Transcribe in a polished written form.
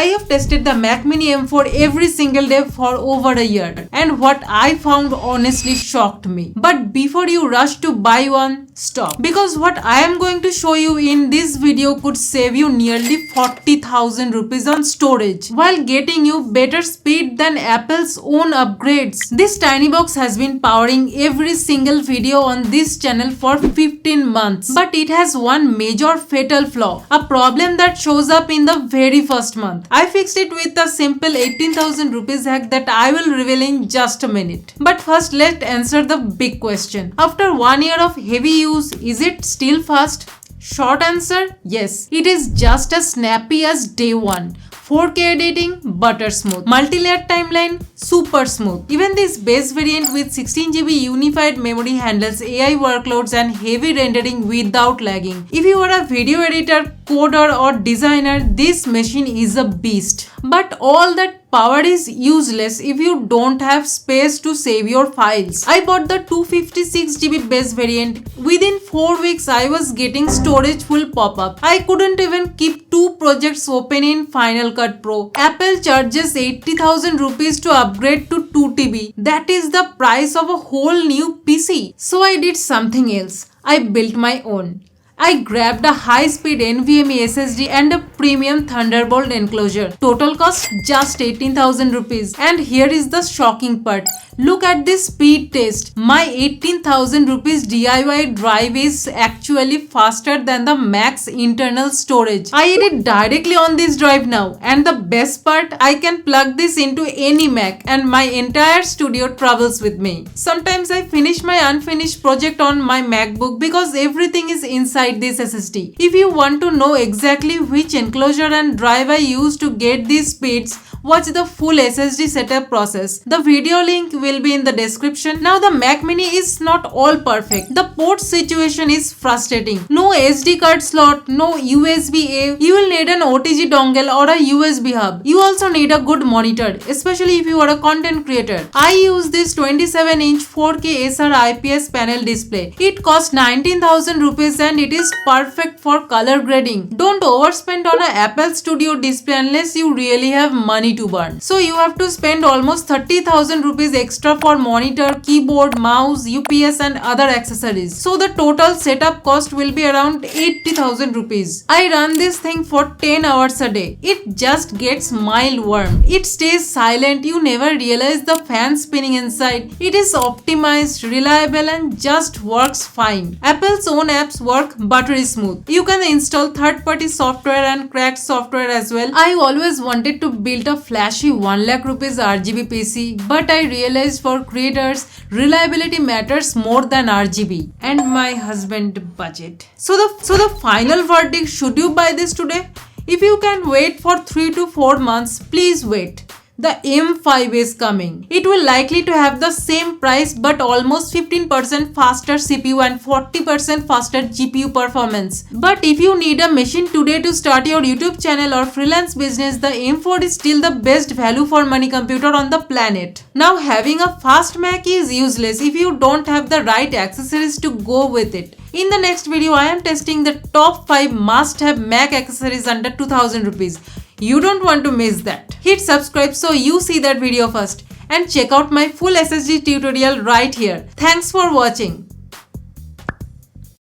I have tested the Mac Mini M4 every single day for over a year, and what I found honestly shocked me. But before you rush to buy one, stop. Because what I am going to show you in this video could save you nearly 40,000 rupees on storage while getting you better speed than Apple's own upgrades. This tiny box has been powering every single video on this channel for 15 months. But it has one major fatal flaw, a problem that shows up in the very first month. I fixed it with a simple 18,000 rupees hack that I will reveal in just a minute. But first, let's answer the big question. After 1 year of heavy use, is it still fast? Short answer, yes. It is just as snappy as day one. 4K editing, butter smooth. Multi-layer timeline, super smooth. Even this base variant with 16GB unified memory handles AI workloads and heavy rendering without lagging. If you are a video editor, coder or designer, this machine is a beast. But all that power is useless if you don't have space to save your files. I bought the 256GB base variant. Within 4 weeks, I was getting storage full pop-up. I couldn't even keep 2 projects open in Final Cut Pro. Apple charges 80,000 rupees to upgrade to 2TB. That is the price of a whole new PC. So I did something else. I built my own. I grabbed a high-speed NVMe SSD and a premium Thunderbolt enclosure. Total cost just 18,000 rupees. And here is the shocking part. Look at this speed test. My 18,000 rupees DIY drive is actually faster than the max internal storage. I edit directly on this drive now. And the best part, I can plug this into any Mac and my entire studio travels with me. Sometimes I finish my unfinished project on my MacBook because everything is inside this SSD. If you want to know exactly which enclosure and drive I use to get these speeds, watch the full SSD setup process. The video link will be in the description. Now the Mac Mini is not all perfect. The port situation is frustrating. No SD card slot, no USB-A. You will need an OTG dongle or a USB hub. You also need a good monitor, especially if you are a content creator. I use this 27-inch 4K SR IPS panel display. It costs 19,000 rupees and it is perfect for color grading. Don't overspend on an Apple Studio display unless you really have money to burn. So you have to spend almost 30,000 rupees extra for monitor, keyboard, mouse, UPS and other accessories. So the total setup cost will be around 80,000 rupees. I run this thing for 10 hours a day. It just gets mild warm. It stays silent. You never realize the fan spinning inside. It is optimized, reliable and just works fine. Apple's own apps work buttery smooth. You can install third-party software and cracked software as well. I always wanted to build a flashy 1 lakh rupees RGB PC, but I realized for creators, reliability matters more than RGB and my husband budget. So the final verdict, should you buy this today? If you can wait for 3 to 4 months, please wait. The M5 is coming. It will likely to have the same price but almost 15% faster CPU and 40% faster GPU performance. But if you need a machine today to start your YouTube channel or freelance business, the M4 is still the best value for money computer on the planet. Now having a fast Mac is useless if you don't have the right accessories to go with it. In the next video, I am testing the top 5 must-have Mac accessories under 2,000 rupees. You don't want to miss that. Hit subscribe so you see that video first and check out my full SSD tutorial right here. Thanks for watching.